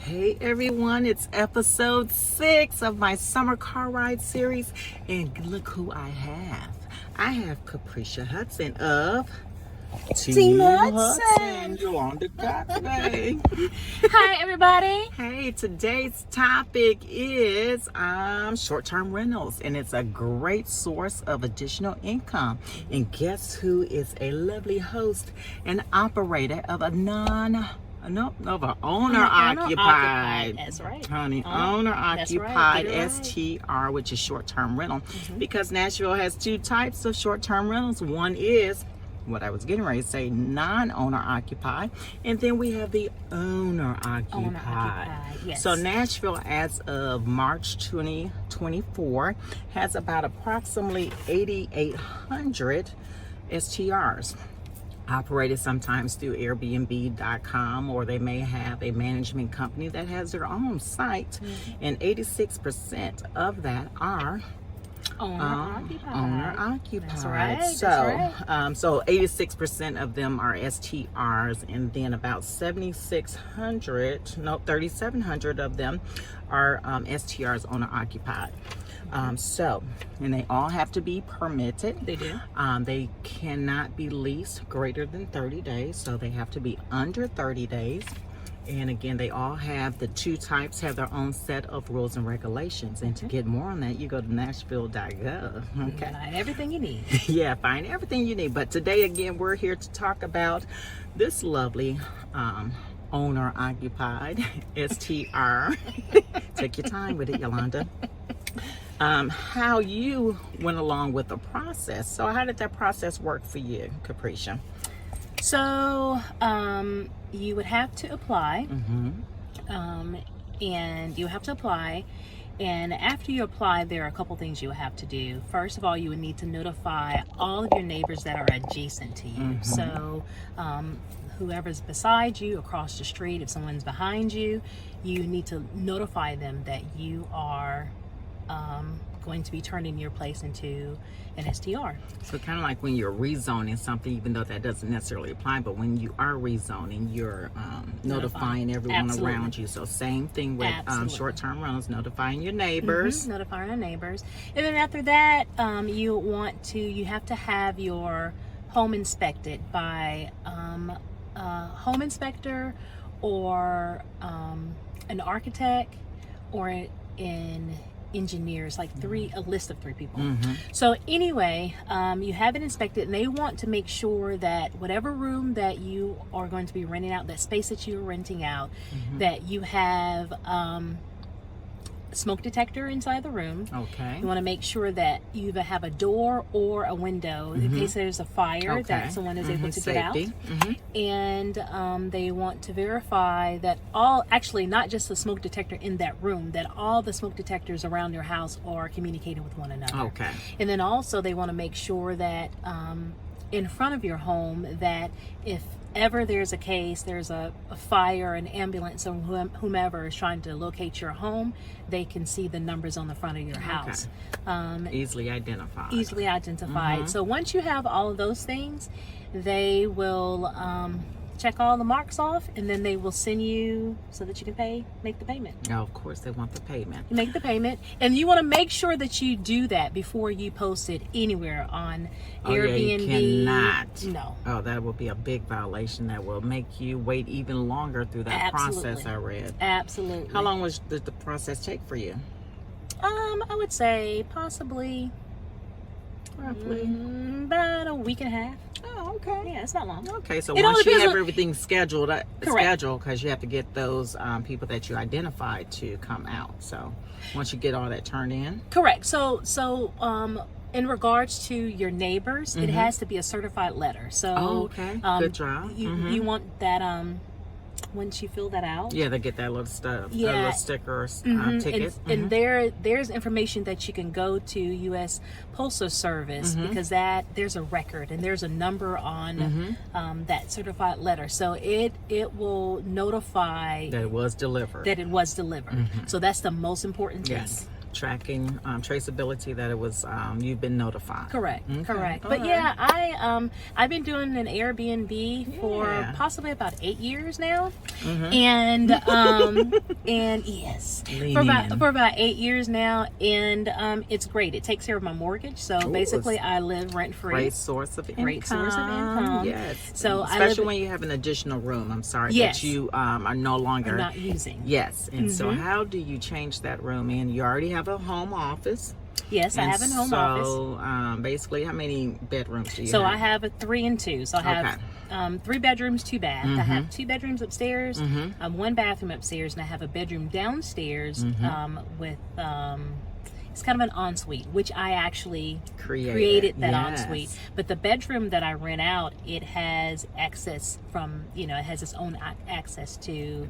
Hey everyone, it's episode 6 of my summer car ride series, and look who I have. I have Caprisha Hudson of Team Hudson. You're on the Cox-Bey. Hi everybody. Hey, today's topic is short-term rentals, and it's a great source of additional income. And guess who is a lovely host and operator of a owner-occupied. That's right. Honey, owner-occupied Right. STR, which is short-term rental. Because Nashville has 2 types of short-term rentals. One is what I was getting ready to say, non-owner-occupied, and then we have the owner-occupied. Yes. So Nashville, as of March 2024, has about approximately 8,800 STRs. Operated sometimes through Airbnb.com, or they may have a management company that has their own site, and 86% of that are owner-occupied. That's right. So 86% of them are STRs, and then about 3,700 of them are STRs, owner-occupied. And they all have to be permitted. They do. They cannot be leased greater than 30 days, so they have to be under 30 days. And again, they all have, the 2 types have their own set of rules and regulations. And to get more on that, you go to Nashville.gov. Okay. Find everything you need. Yeah, find everything you need. But today, again, we're here to talk about this lovely owner-occupied STR. Take your time with it, Yolanda. How you went along with the process. So how did that process work for you, Caprisha? So you would have to apply, and you have to apply. And after you apply, there are a couple things you would have to do. First of all, you would need to notify all of your neighbors that are adjacent to you. So whoever's beside you, across the street, if someone's behind you, you need to notify them that you are going to be turning your place into an STR. So kind of like when you're rezoning something, even though that doesn't necessarily apply, but when you are rezoning, you're notifying everyone around you. So same thing with short-term rentals, notifying your neighbors. Notifying our neighbors. And then after that, you have to have your home inspected by a home inspector, or an architect, or an engineers, like a list of 3 people. So anyway, you have it inspected, and they want to make sure that whatever room that you are going to be renting out, that space that you're renting out, that you have smoke detector inside the room. Okay. You want to make sure that you either have a door or a window in case there's a fire, that someone is able to get out. And they want to verify that actually not just the smoke detector in that room, that all the smoke detectors around your house are communicating with one another. Okay. And then also they want to make sure that in front of your home, that if ever there's a case, there's a fire, an ambulance, or whomever is trying to locate your home, they can see the numbers on the front of your house. Easily identified. Easily identified. So once you have all of those things, they will check all the marks off, and then they will send you so that you can make the payment. Oh, of course, they want the payment. You make the payment, and you want to make sure that you do that before you post it anywhere on Airbnb. Yeah, you cannot. No. Oh, that will be a big violation. That will make you wait even longer through that process, I read. Absolutely. How long did the process take for you? I would say possibly Roughly about a week and a half. Oh, okay. Yeah, it's not long. Okay, so once you have everything scheduled, because you have to get those people that you identified to come out. So once you get all that turned in. Correct. So in regards to your neighbors, it has to be a certified letter. So okay. Good job. You want that once you fill that out. Yeah, they get that little stuff, that little sticker ticket. And there's information that you can go to U.S. Postal Service, because there's a record and there's a number on that certified letter. So it will notify that it was delivered. So that's the most important thing. Yes. tracking, traceability that it was, you've been notified. Correct. Okay. Correct. All But right. yeah, I've been doing an Airbnb for Yeah. possibly about 8 years now, Mhm. and yes, Lean in. for about 8 years now, and it's great. It takes care of my mortgage, so Ooh, basically it's I live rent free. Great source of income. Great source of income. Yes. So especially when you have an additional room. I'm sorry Yes. that you are no longer I'm not using. Yes. And so Mhm. how do you change that room in? You already have a home office. Yes, I And have a home office. So basically, how many bedrooms do you So have? I have a 3 and 2. So I have 3 bedrooms, 2 baths. I have 2 bedrooms upstairs, 1 bathroom upstairs, and I have a bedroom downstairs with it's kind of an ensuite, which I actually created that ensuite. But the bedroom that I rent out, it has access from, it has its own access to.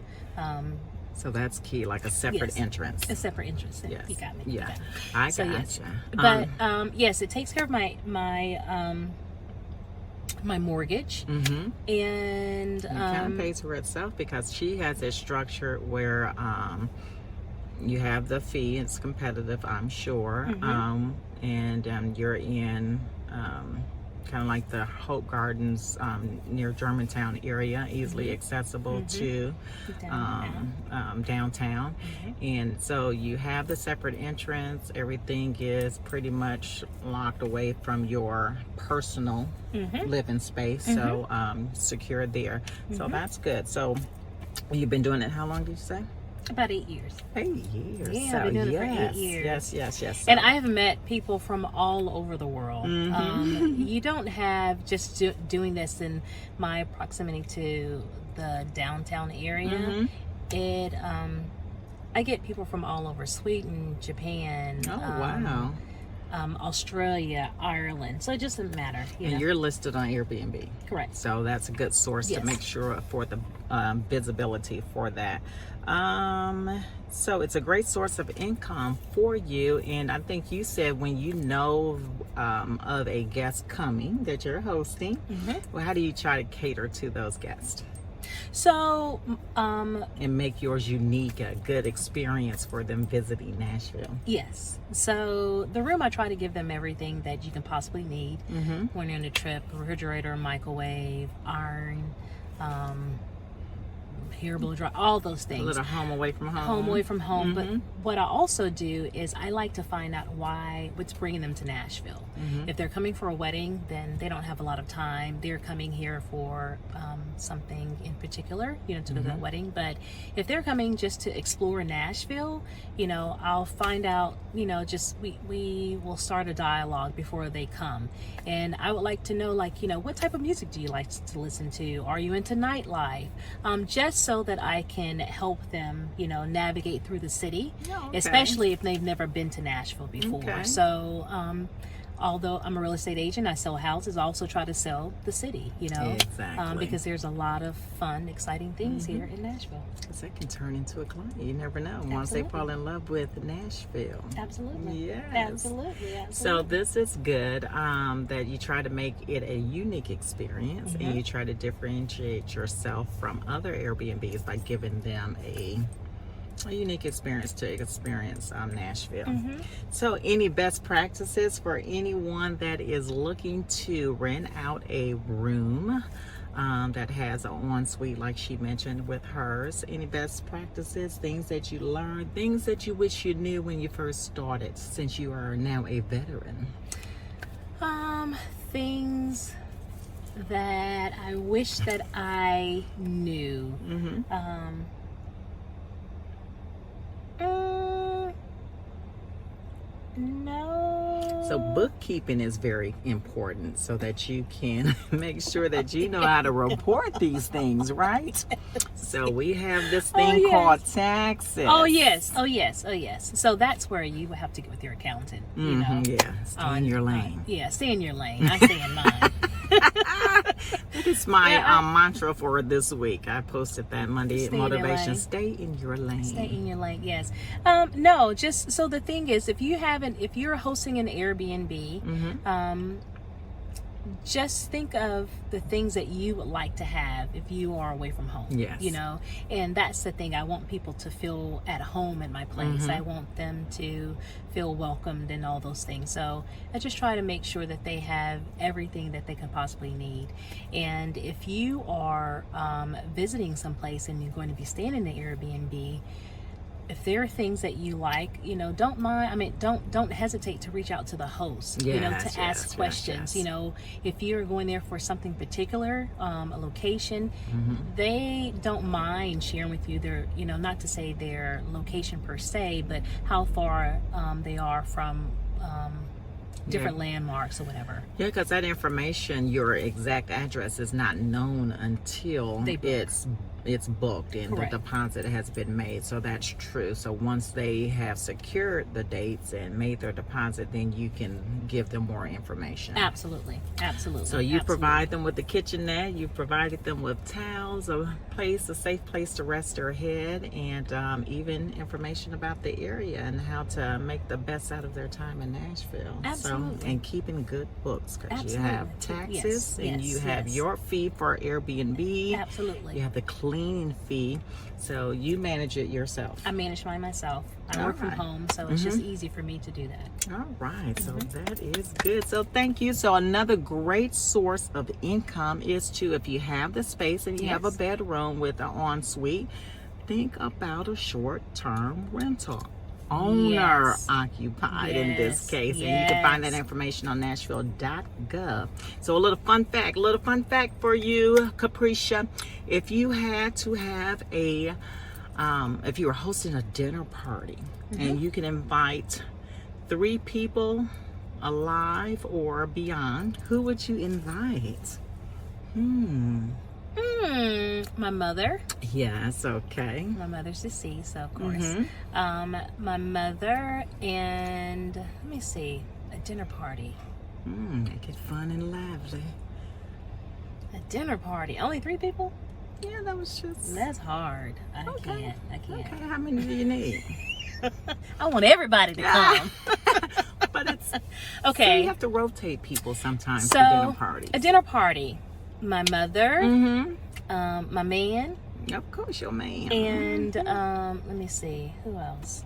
So that's key, like a separate Yes. entrance. A separate entrance. Yes. You got me. Yeah. You got me. I So, gotcha. yes. But yes, it takes care of my mortgage, and it kind of pays for itself because she has it structured where you have the fee. It's competitive, I'm sure, and you're in kind of like the Hope Gardens near Germantown area, easily accessible to downtown. And so you have the separate entrance. Everything is pretty much locked away from your personal living space, so secure there. So that's good. So you've been doing it how long did you say? About 8 years. 8 years. Yeah, So, I've been doing it for 8 yes, years. yes. And I have met people from all over the world. You don't have just doing this in my proximity to the downtown area. It I get people from all over: Sweden, Japan. Oh, wow. Australia, Ireland. So it just doesn't matter. And you're listed on Airbnb. Correct. So that's a good source to make sure for the visibility for that. So it's a great source of income for you. And I think you said when you know of a guest coming that you're hosting, well, how do you try to cater to those guests? So, and make yours unique, a good experience for them visiting Nashville. Yes. So the room, I try to give them everything that you can possibly need when you're on a trip: refrigerator, microwave, iron, hair blow dry, all those things. A little home away from home. Home away from home. But what I also do is I like to find out what's bringing them to Nashville. If they're coming for a wedding, then they don't have a lot of time. They're coming here for something in particular, to that wedding. But if they're coming just to explore Nashville, I'll find out, just we will start a dialogue before they come. And I would like to know, what type of music do you like to listen to? Are you into nightlife? Just so that I can help them, navigate through the city, especially if they've never been to Nashville before. So, although I'm a real estate agent, I sell houses. I also try to sell the city, Exactly. because there's a lot of fun, exciting things here in Nashville. Because that can turn into a client. You never know. Once they fall in love with Nashville. Absolutely. Yes. Absolutely. So this is good that you try to make it a unique experience and you try to differentiate yourself from other Airbnbs by giving them a unique experience to experience Nashville. So any best practices for anyone that is looking to rent out a room that has an ensuite like she mentioned with hers? Any best practices, things that you learned, things that you wish you knew when you first started, since you are now a veteran? Things that I wish that I knew. No. So bookkeeping is very important so that you can make sure that you know how to report these things, right? So we have this thing called taxes. Oh yes. So that's where you have to get with your accountant. Yeah, stay in your lane. Stay in your lane. I stay in mine. It's my mantra for this week. I posted that Monday motivation. Stay in your lane. Stay in your lane. Yes. No. Just so the thing is, if you're hosting an Airbnb, just think of the things that you would like to have if you are away from home. Yes. You know, and that's the thing. I want people to feel at home in my place. I want them to feel welcomed and all those things. So I just try to make sure that they have everything that they can possibly need. And if you are visiting someplace and you're going to be staying in the Airbnb, if there are things that you like, you know, don't hesitate to reach out to the host, you know, to ask questions. You know, if you're going there for something particular, a location, they don't mind sharing with you their, you know, not to say their location per se, but how far they are from different landmarks or whatever. Yeah, because that information, your exact address, is not known until it's booked and Correct. the deposit has been made. So that's true. So once they have secured the dates and made their deposit, then you can give them more information. Absolutely. Absolutely. So you provide them with the kitchenette, you provided them with towels, a safe place to rest their head, and even information about the area and how to make the best out of their time in Nashville. Absolutely. So, and keeping good books, because you Absolutely. have taxes and you have yes. your fee for Airbnb. Absolutely. You have the cleaning fee. So you manage it yourself. I manage mine myself. I work from home, so it's just easy for me to do that. All right, so that is good. So thank you. So another great source of income is to, if you have the space and you have a bedroom with an ensuite, think about a short-term rental. Owner occupied in this case, and you can find that information on Nashville.gov. So a little fun fact for you, Caprisha. If you had to have a if you were hosting a dinner party and you can invite 3 people alive or beyond, who would you invite? My mother. Yes, okay. My mother's deceased, so of course. My mother and, let me see, a dinner party. Make it fun and lively. A dinner party. Only 3 people? Yeah, that was just... That's hard. I can't. Okay, how many do you need? I want everybody to come. But it's... Okay. So you have to rotate people sometimes So, for dinner parties. a dinner party. My mother, my man, Of course, your man. and let me see, who else?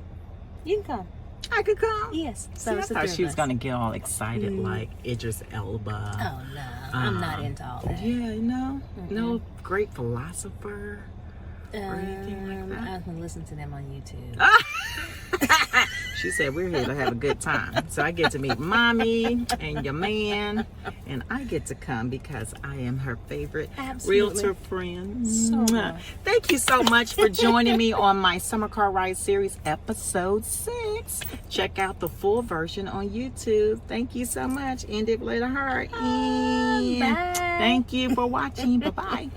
You can come. I could come. Yes. See, So I it's the thought 3 she of was us. going to get all excited like Idris Elba. Oh no, I'm not into all that. Yeah, you know? No great philosopher or anything like that. I can listen to them on YouTube. She said, we're here to have a good time. So I get to meet mommy and your man, and I get to come because I am her favorite realtor friend. Thank you so much for joining me on my Summer Car Ride Series, episode 6. Check out the full version on YouTube. Thank you so much. End it with a heart. Bye. Thank you for watching. Bye-bye.